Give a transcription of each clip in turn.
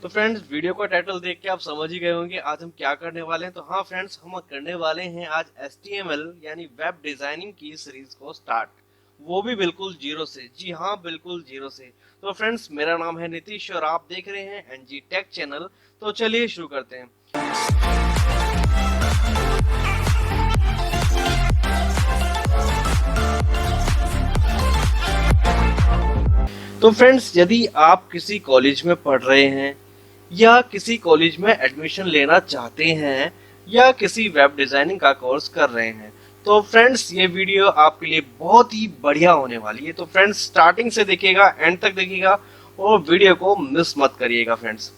तो friends, video का title देख के आप समझ ही गए होंगे आज हम क्या करने वाले हैं। तो हाँ फ्रेंड्स, हम करने वाले हैं आज HTML यानी वेब डिजाइनिंग की सीरीज को स्टार्ट, वो भी बिल्कुल जीरो से। जी हाँ, बिल्कुल जीरो से। तो फ्रेंड्स, मेरा नाम है नीतीश और आप देख रहे हैं NG टेक चैनल। तो चलिए शुरू करते हैं। तो फ्रेंड्स, यदि आप किसी कॉलेज में पढ़ रहे हैं या किसी कॉलेज में एडमिशन लेना चाहते हैं या किसी वेब डिजाइनिंग का कोर्स कर रहे हैं, तो फ्रेंड्स ये वीडियो आपके लिए बहुत ही बढ़िया होने वाली है। तो फ्रेंड्स, स्टार्टिंग से देखिएगा, एंड तक देखिएगा और वीडियो को मिस मत करिएगा फ्रेंड्स।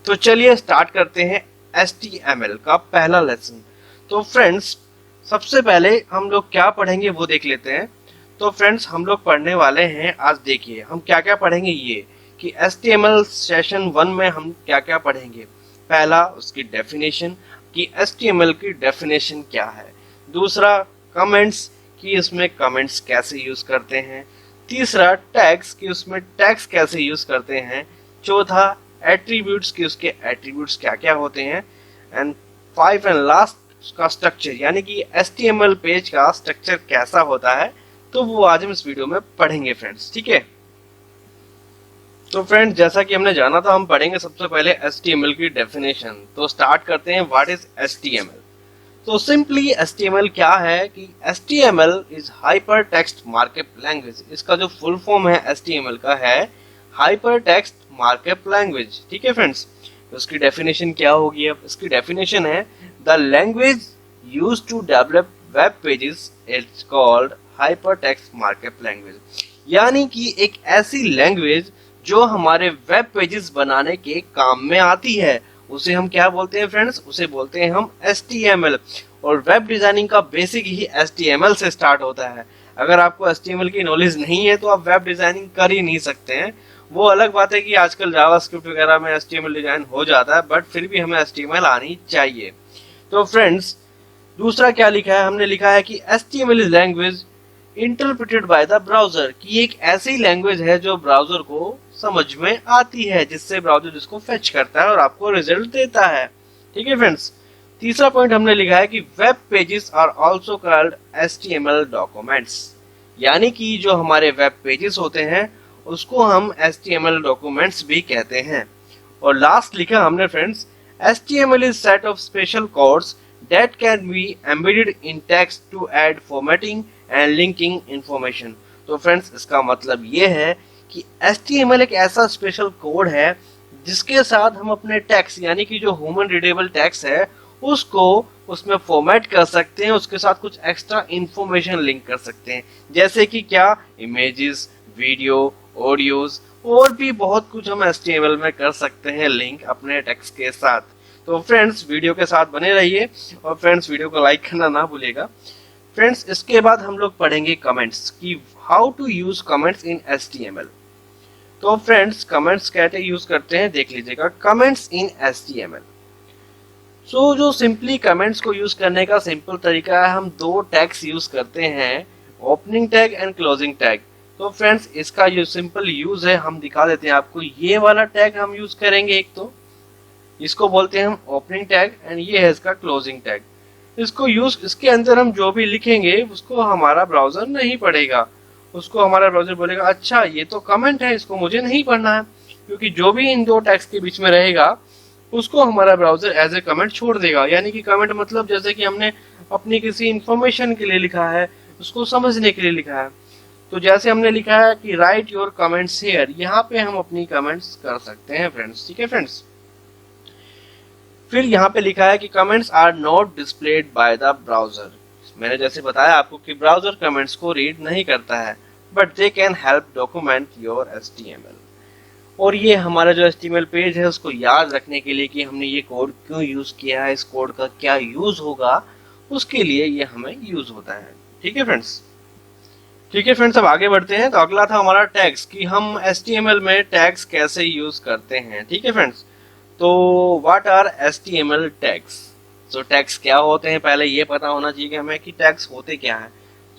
तो चलिए स्टार्ट करते हैं HTML का पहला लेसन। तो फ्रेंड्स, सबसे पहले हम लोग क्या पढ़ेंगे वो देख लेते हैं। तो फ्रेंड्स, हम लोग पढ़ने वाले हैं, आज देखिए हम क्या क्या पढ़ेंगे ये कि HTML सेशन 1 में हम क्या क्या पढ़ेंगे। पहला, उसकी डेफिनेशन कि HTML की डेफिनेशन क्या है। दूसरा, कमेंट्स कि इसमें कमेंट्स कैसे यूज करते हैं। तीसरा, टैग्स कि उसमें टैग्स कैसे यूज करते हैं। चौथा, एट्रीब्यूट्स कि उसके एट्रीब्यूट्स क्या क्या होते हैं। एंड 5 एंड लास्ट का स्ट्रक्चर, यानी कि HTML पेज का स्ट्रक्चर कैसा होता है। तो वो आज हम इस वीडियो में पढ़ेंगे फ्रेंड्स, ठीक है। तो फ्रेंड्स, जैसा कि हमने जाना था, हम पढ़ेंगे सबसे पहले HTML की डेफिनेशन। तो स्टार्ट करते हैं, व्हाट इज HTML। तो सिंपली HTML क्या है कि HTML is hyper text markup language. इसका जो फुल फॉर्म है HTML का है हाइपर टेक्स्ट मार्कअप लैंग्वेज, ठीक है फ्रेंड्स। तो उसकी डेफिनेशन क्या होगी? अब इसकी डेफिनेशन है the language used to develop web pages it's called hyper text markup language. यानी कि एक ऐसी लैंग्वेज जो हमारे वेब पेजेस बनाने के काम में आती है, उसे हम क्या बोलते हैं फ्रेंड्स? उसे बोलते हैं हम HTML। और वेब डिजाइनिंग का बेसिक ही HTML से स्टार्ट होता है। अगर आपको HTML की नॉलेज नहीं है तो आप वेब डिजाइनिंग कर ही नहीं सकते हैं। वो अलग बात है कि आजकल जावास्क्रिप्ट वगैरह में HTML डिजाइन हो जाता है, बट फिर भी हमें HTML आनी चाहिए। तो फ्रेंड्स, दूसरा क्या लिखा है? हमने लिखा है कि HTML is language interpreted bye the browser, कि एक ऐसी लैंग्वेज है जो ब्राउजर को समझ में आती है, जिससे ब्राउजर इसको फेच करता है और आपको रिजल्ट देता है, ठीक है फ्रेंड्स। तीसरा पॉइंट हमने लिखा है कि web pages are also called HTML documents. यानी कि जो हमारे वेब पेजेस होते हैं उसको हम HTML डॉक्यूमेंट्स भी कहते हैं। और लास्ट लिखा हमने friends, HTML is set of special codes that can be embedded in text to add formatting and linking information। तो फ्रेंड्स, इसका मतलब ये है कि HTML एक ऐसा स्पेशल कोड है जिसके साथ हम अपने टेक्स्ट, यानी कि जो ह्यूमन रीडेबल टेक्स्ट है, उसको उसमें फॉर्मेट कर सकते हैं, उसके साथ कुछ एक्स्ट्रा इंफॉर्मेशन लिंक कर सकते हैं। जैसे कि क्या? इमेजेस, वीडियो, ऑडियोज और भी बहुत कुछ हम HTML में कर सकते हैं लिंक अपने टेक्स्ट के साथ। तो फ्रेंड्स, वीडियो के साथ बने रहिए और फ्रेंड्स वीडियो को लाइक करना ना भूलिएगा। फ्रेंड्स, इसके बाद हम लोग पढ़ेंगे कमेंट्स कि how to use comments in HTML। तो फ्रेंड्स, कमेंट्स कैसे यूज करते हैं देख लीजिएगा। कमेंट्स इन HTML, सो जो सिंपली कमेंट्स को यूज करने का सिंपल तरीका है, हम दो टैग्स यूज करते हैं, opening tag and closing tag. तो फ्रेंड्स, इसका जो सिंपल यूज है हम दिखा देते हैं आपको। ये वाला टैग हम यूज करेंगे, एक तो इसको बोलते हैं हम ओपनिंग टैग, एंड ये है इसका क्लोजिंग टैग। इसको यूज, इसके अंदर हम जो भी लिखेंगे उसको हमारा ब्राउजर नहीं पढ़ेगा। उसको हमारा ब्राउजर बोलेगा अच्छा ये तो कमेंट है, इसको मुझे नहीं पढ़ना है, क्योंकि जो भी इन दो टैग्स के बीच में रहेगा उसको हमारा ब्राउजर एज ए कमेंट छोड़ देगा। यानी कि कमेंट मतलब जैसे कि हमने अपनी किसी इंफॉर्मेशन के लिए लिखा है, उसको समझने के लिए लिखा है। तो जैसे हमने लिखा है कि राइट योर कमेंट्स हियर, यहाँ पे हम अपनी कमेंट्स कर सकते हैं फ्रेंड्स, ठीक है फ्रेंड्स। फिर यहाँ पे लिखा है कि comments are not displayed by the browser. मैंने जैसे बताया आपको कि ब्राउजर कमेंट्स को रीड नहीं करता है, but they can help document your HTML। और ये हमारा जो HTML पेज है उसको याद रखने के लिए कि हमने ये कोड क्यों यूज किया है, इस कोड का क्या यूज होगा, उसके लिए ये हमें यूज होता है, ठीक है फ्रेंड्स। ठीक है फ्रेंड्स, अब आगे बढ़ते हैं। तो अगला था हमारा टैग्स, कि हम HTML में टैग्स कैसे यूज करते हैं, ठीक है फ्रेंड्स। तो what are HTML tags. So tags क्या होते हैं, पहले ये पता होना चाहिए कि हमें कि टैग्स होते क्या है।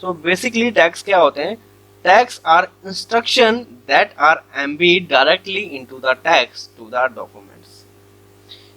सो बेसिकली टैग्स क्या होते हैं? Tags are instruction that are embedded directly into the text to the documents।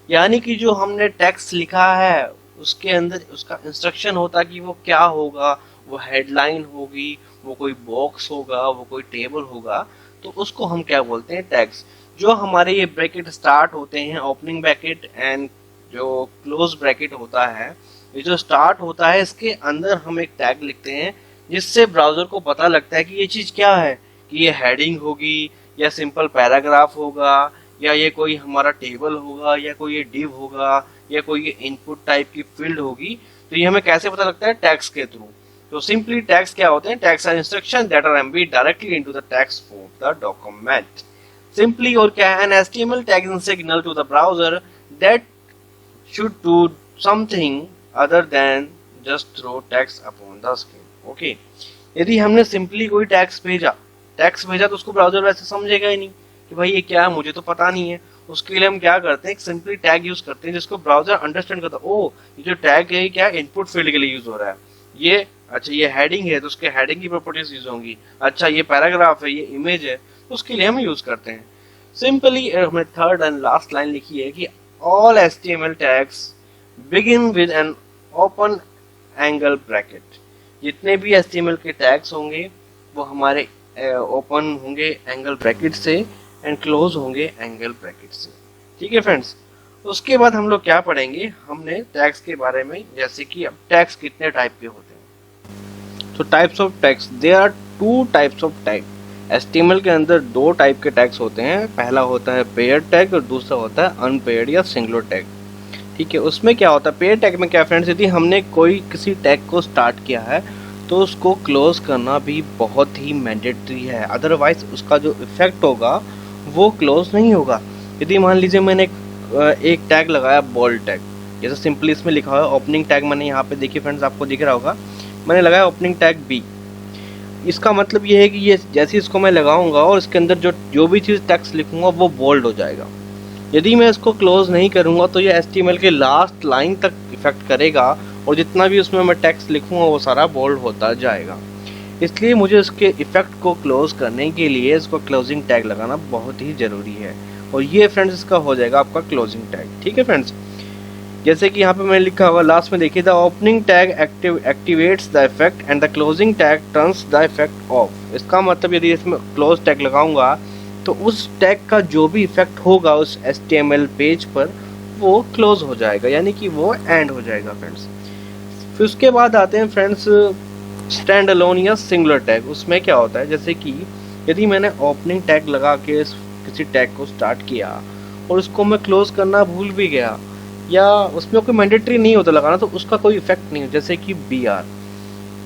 यानी कि जो हमने टेक्स्ट लिखा है उसके अंदर उसका इंस्ट्रक्शन होता कि वो क्या होगा, वो हेडलाइन होगी, वो कोई बॉक्स होगा, वो कोई टेबल होगा, तो उसको हम क्या बोलते हैं, टैग्स। जो हमारे ये ब्रैकेट स्टार्ट होते हैं, ओपनिंग ब्रैकेट एंड जो क्लोज ब्रैकेट होता है, ये जो स्टार्ट होता है इसके अंदर हम एक टैग लिखते हैं जिससे ब्राउजर को पता लगता है कि ये चीज क्या है, कि ये हेडिंग होगी या सिंपल पैराग्राफ होगा या ये कोई हमारा टेबल होगा या कोई ये डिव होगा या कोई ये इनपुट टाइप की फील्ड होगी। तो ये हमें कैसे पता लगता है, टैग्स के थ्रू। तो सिंपली टैग्स क्या होते हैं, tags are instruction that are embedded directly into the text of the document. Simply और क्या है, an HTML tag is signal to the browser that should do something other than just throw text upon the screen. Okay, यदि हमने simply कोई text भेजा तो उसको browser वैसे समझेगा ही नहीं कि भाई ये क्या है, मुझे तो पता नहीं है। उसके लिए हम क्या करते हैं, एक सिंपली टैग यूज करते हैं जिसको ब्राउजर अंडरस्टैंड करता है। ओ, ये जो टैग है क्या इनपुट फील्ड के लिए यूज हो रहा है, ये अच्छा ये हेडिंग है तो उसके हेडिंग की प्रॉपर्टीज यूज होंगी, अच्छा ये पैराग्राफ है, ये इमेज है, तो उसके लिए हम यूज करते हैं। सिंपली हमने थर्ड एंड लास्ट लाइन लिखी है कि all HTML tags begin with an open angle bracket। जितने भी HTML के टैग्स होंगे वो हमारे ओपन होंगे एंगल ब्रैकेट से एंड क्लोज होंगे एंगल ब्रैकेट से। ठीक है फ्रेंड्स, उसके बाद हम लोग क्या पढ़ेंगे, हमने टैग्स के बारे में, जैसे कि अब टैग्स कितने टाइप के होते हैं। तो types of tags, there are 2 types of tag. HTML के अंदर 2 टाइप के टैग्स होते हैं, पहला होता है पेयर्ड टैग और दूसरा होता है अनपेयर्ड या सिंगुलर टैग। ठीक है, उसमें क्या होता है, पेयर्ड टैग में क्या फ्रेंड्स, यदि हमने कोई किसी टैग को स्टार्ट किया है तो उसको क्लोज करना भी बहुत ही मैंडेटरी है, अदरवाइज उसका जो इफेक्ट होगा वो क्लोज नहीं होगा। यदि मान लीजिए मैंने एक टैग लगाया बोल्ड टैग, जैसे सिंपली इसमें लिखा हुआ है ओपनिंग टैग, मैंने यहाँ पे देखिए फ्रेंड्स आपको दिख रहा होगा, मैंने लगाया ओपनिंग टैग बी। इसका मतलब ये है कि ये जैसे इसको मैं लगाऊंगा और इसके अंदर जो भी चीज़ टेक्स्ट लिखूंगा वो बोल्ड हो जाएगा। यदि मैं इसको क्लोज नहीं करूंगा तो ये HTML के लास्ट लाइन तक इफेक्ट करेगा और जितना भी उसमें मैं टेक्स्ट लिखूंगा वो सारा बोल्ड होता जाएगा। इसलिए मुझे इसके इफेक्ट को क्लोज करने के लिए इसको क्लोजिंग टैग लगाना बहुत ही ज़रूरी है, और ये फ्रेंड्स इसका हो जाएगा आपका क्लोजिंग टैग। ठीक है फ्रेंड्स, जैसे कि यहाँ पे मैंने लिखा हुआ लास्ट में देखिए, the opening tag activates the effect and the closing tag turns the effect of. इसका मतलब यदि इसमें क्लोज टैग लगाऊंगा तो उस टैग का जो भी इफेक्ट होगा उस HTML पेज पर वो क्लोज हो जाएगा, यानी कि वो एंड हो जाएगा फ्रेंड्स। फिर उसके बाद आते हैं फ्रेंड्स स्टैंड अलोन या सिंगुलर टैग। उसमें क्या होता है, जैसे कि यदि मैंने ओपनिंग टैग लगा के किसी टैग को स्टार्ट किया और उसको मैं क्लोज करना भूल भी गया या उसमें कोई मैंडेटरी नहीं होता लगाना, तो उसका कोई इफेक्ट नहीं हो। जैसे कि BR,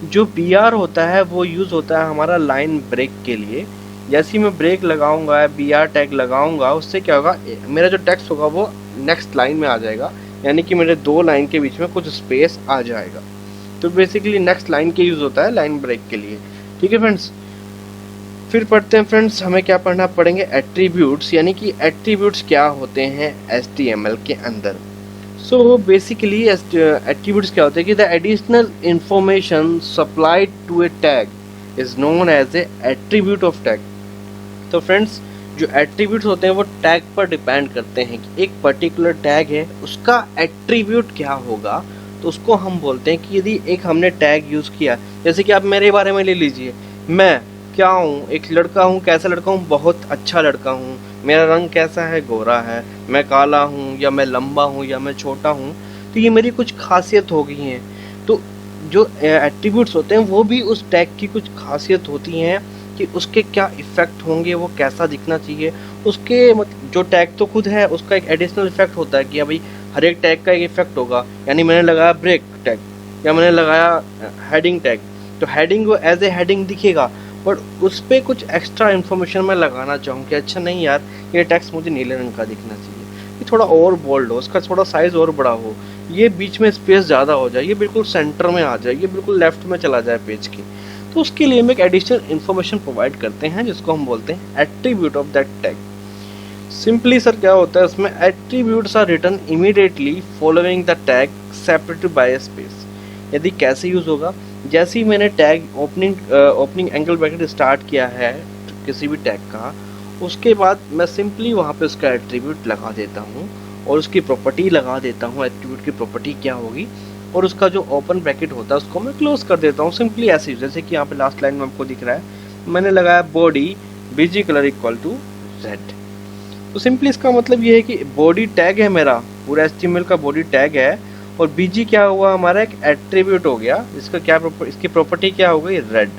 जो BR होता है वो यूज़ होता है हमारा लाइन ब्रेक के लिए। जैसे ही मैं ब्रेक लगाऊंगा, BR टैग लगाऊंगा, उससे क्या होगा, मेरा जो टेक्स्ट होगा वो नेक्स्ट लाइन में आ जाएगा, यानी कि मेरे 2 लाइन के बीच में कुछ स्पेस आ जाएगा। तो बेसिकली नेक्स्ट लाइन के यूज़ होता है लाइन ब्रेक के लिए। ठीक है फ्रेंड्स, फिर पढ़ते हैं फ्रेंड्स, हमें क्या पढ़ना पड़ेंगे, एट्रीब्यूट्स, यानी कि एट्रीब्यूट्स क्या होते हैं HTML के अंदर। सो बेसिकली एट्रीब्यूट्स क्या होते हैं कि the additional information supplied to a tag is known as a attribute of tag. तो फ्रेंड्स, जो एट्रीब्यूट्स होते हैं वो टैग पर डिपेंड करते हैं कि एक पर्टिकुलर टैग है उसका एट्रीब्यूट क्या होगा, तो उसको हम बोलते हैं कि यदि एक हमने टैग यूज़ किया, जैसे कि आप मेरे बारे में ले लीजिए, मैं क्या हूँ, एक लड़का हूँ, कैसा लड़का हूँ, बहुत अच्छा लड़का हूँ, मेरा रंग कैसा है, गोरा है, मैं काला हूँ या मैं लंबा हूँ या मैं छोटा हूँ, तो ये मेरी कुछ खासियत हो गई हैं। तो जो एट्रीब्यूट्स होते हैं वो भी उस टैग की कुछ खासियत होती हैं कि उसके क्या इफ़ेक्ट होंगे, वो कैसा दिखना चाहिए। उसके जो टैग तो खुद है, उसका एक एडिशनल इफेक्ट होता है कि भाई हर एक टैग का एक इफेक्ट होगा। यानी मैंने लगाया ब्रेक टैग या मैंने लगाया हेडिंग टैग, तो हेडिंग वो एज ए हेडिंग दिखेगा, बट उस पर कुछ एक्स्ट्रा इन्फॉर्मेशन मैं लगाना चाहूँ कि अच्छा नहीं यार, ये टेक्स्ट मुझे नीले रंग का दिखना चाहिए, ये थोड़ा और बोल्ड हो, उसका थोड़ा साइज़ और बड़ा हो, ये बीच में स्पेस ज़्यादा हो जाए, ये बिल्कुल सेंटर में आ जाए, ये बिल्कुल लेफ्ट में चला जाए पेज के। तो उसके लिए हम एक एडिशनल इन्फॉर्मेशन प्रोवाइड करते हैं जिसको हम बोलते हैं attribute of that tag. Simply sir क्या होता है उसमें, attributes are written immediately following the tag separated by space. यदि कैसे यूज़ होगा, जैसे ही मैंने tag opening angle bracket start किया है किसी भी टैग का, उसके बाद मैं सिंपली वहाँ पे उसका एट्रीब्यूट लगा देता हूँ और उसकी प्रॉपर्टी लगा देता हूँ, एट्रीब्यूट की प्रॉपर्टी क्या होगी, और उसका जो ओपन ब्रैकेट होता है उसको मैं क्लोज कर देता हूँ। सिंपली ऐसे ही, जैसे कि यहाँ पे लास्ट लाइन में आपको दिख रहा है, मैंने लगाया body BG colour equal to red. तो सिंपली इसका मतलब ये है कि बॉडी टैग है मेरा, पूरा HTML का बॉडी टैग है, और बीजी क्या हुआ हमारा, एक एट्रीब्यूट हो गया, इसका क्या इसकी प्रॉपर्टी क्या हो गई, रेड।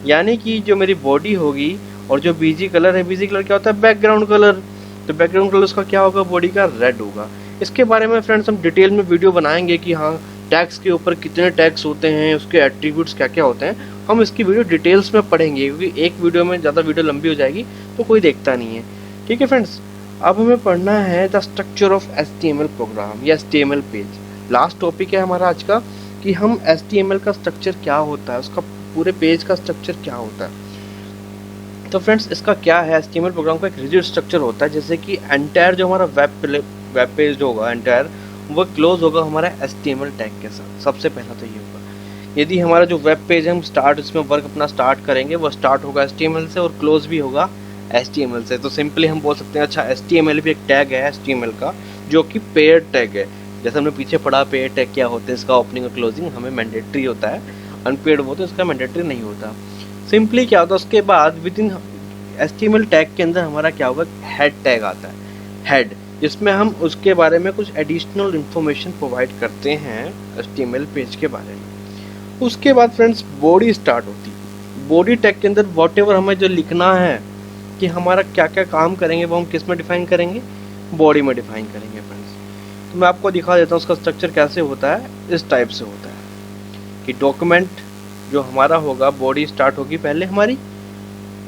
यानी कि जो मेरी बॉडी होगी और जो बीजी कलर है, बीजी कलर क्या होता है, बैकग्राउंड कलर, तो बैकग्राउंड कलर उसका क्या होगा, बॉडी का रेड होगा। इसके बारे में फ्रेंड्स हम डिटेल में वीडियो बनाएंगे कि हाँ टैग्स के ऊपर कितने टैग्स होते हैं, उसके एट्रीब्यूट्स क्या क्या होते हैं, हम इसकी वीडियो डिटेल्स में पढ़ेंगे, क्योंकि एक वीडियो में ज़्यादा वीडियो लंबी हो जाएगी तो कोई देखता नहीं है। ठीक है फ्रेंड्स, अब हमें पढ़ना है the structure of HTML program या HTML पेज। लास्ट टॉपिक है हमारा आज का कि हम HTML का स्ट्रक्चर क्या होता है, उसका पूरे पेज का स्ट्रक्चर क्या होता है। तो फ्रेंड्स इसका क्या है, HTML प्रोग्राम का एक रिजिड स्ट्रक्चर होता है, जैसे कि एंटायर जो हमारा वेब पेज जो होगा एंटायर, वो क्लोज होगा हमारा HTML टैग के साथ। सबसे पहला तो ये होगा, यदि हमारा जो वेब पेज है हम स्टार्ट इसमें वर्क अपना स्टार्ट करेंगे, वो स्टार्ट होगा HTML से और क्लोज भी होगा HTML से। तो सिंपली हम बोल सकते हैं अच्छा HTML भी एक टैग है HTML का, जो कि पेयर टैग है। जैसे हमने पीछे पढ़ा पेयर टैग क्या होते हैं, इसका ओपनिंग और क्लोजिंग हमें मैंडेटरी होता है, अनपेड वो तो इसका मैंडेटरी नहीं होता। सिंपली क्या होता है, उसके बाद विद इन HTML टैग के अंदर हमारा क्या होगा, हेड टैग आता है, हेड, जिसमें हम उसके बारे में कुछ एडिशनल इंफॉर्मेशन प्रोवाइड करते हैं HTML पेज के बारे में। उसके बाद फ्रेंड्स बॉडी स्टार्ट होती है। बॉडी टैग के अंदर वॉटएवर हमें जो लिखना है कि हमारा क्या क्या काम करेंगे, वो हम किस में डिफाइन करेंगे, बॉडी में डिफाइन करेंगे फ्रेंड्स। तो मैं आपको दिखा देता हूँ उसका स्ट्रक्चर कैसे होता है। इस टाइप से होता है कि डॉक्यूमेंट जो हमारा होगा, बॉडी स्टार्ट होगी पहले हमारी,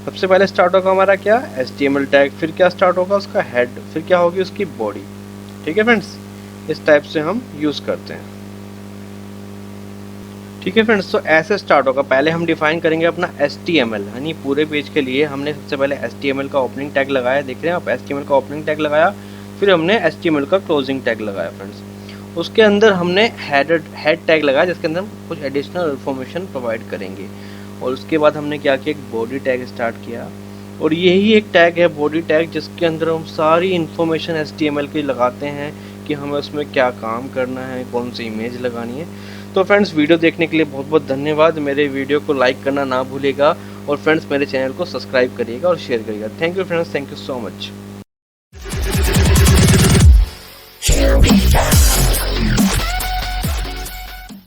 सबसे पहले स्टार्ट होगा हमारा क्या, HTML टैग, फिर क्या स्टार्ट होगा उसका हेड, फिर क्या होगी उसकी बॉडी। ठीक है फ्रेंड्स, इस टाइप से हम यूज करते हैं। ठीक है फ्रेंड्स, तो ऐसे स्टार्ट होगा, पहले हम डिफाइन करेंगे अपना HTML, यानी पूरे पेज के लिए हमने सबसे पहले HTML का ओपनिंग टैग लगाया, देख रहे हैं आप, HTML का ओपनिंग टैग लगाया, फिर हमने HTML का क्लोजिंग टैग लगाया फ्रेंड्स। उसके अंदर हमने हेड टैग लगाया, जिसके अंदर हम कुछ एडिशनल इन्फॉर्मेशन प्रोवाइड करेंगे, और उसके बाद हमने क्या किया, एक बॉडी टैग स्टार्ट किया, और यही एक टैग है बॉडी टैग, जिसके अंदर हम सारी इन्फॉर्मेशन HTML की लगाते हैं कि हमें उसमें क्या काम करना है, कौन सी इमेज लगानी है। तो फ्रेंड्स वीडियो देखने के लिए बहुत बहुत धन्यवाद। मेरे वीडियो को लाइक करना ना भूलिएगा, और फ्रेंड्स मेरे चैनल को सब्सक्राइब करिएगा और शेयर करिएगा। Thank you friends, thank you so much.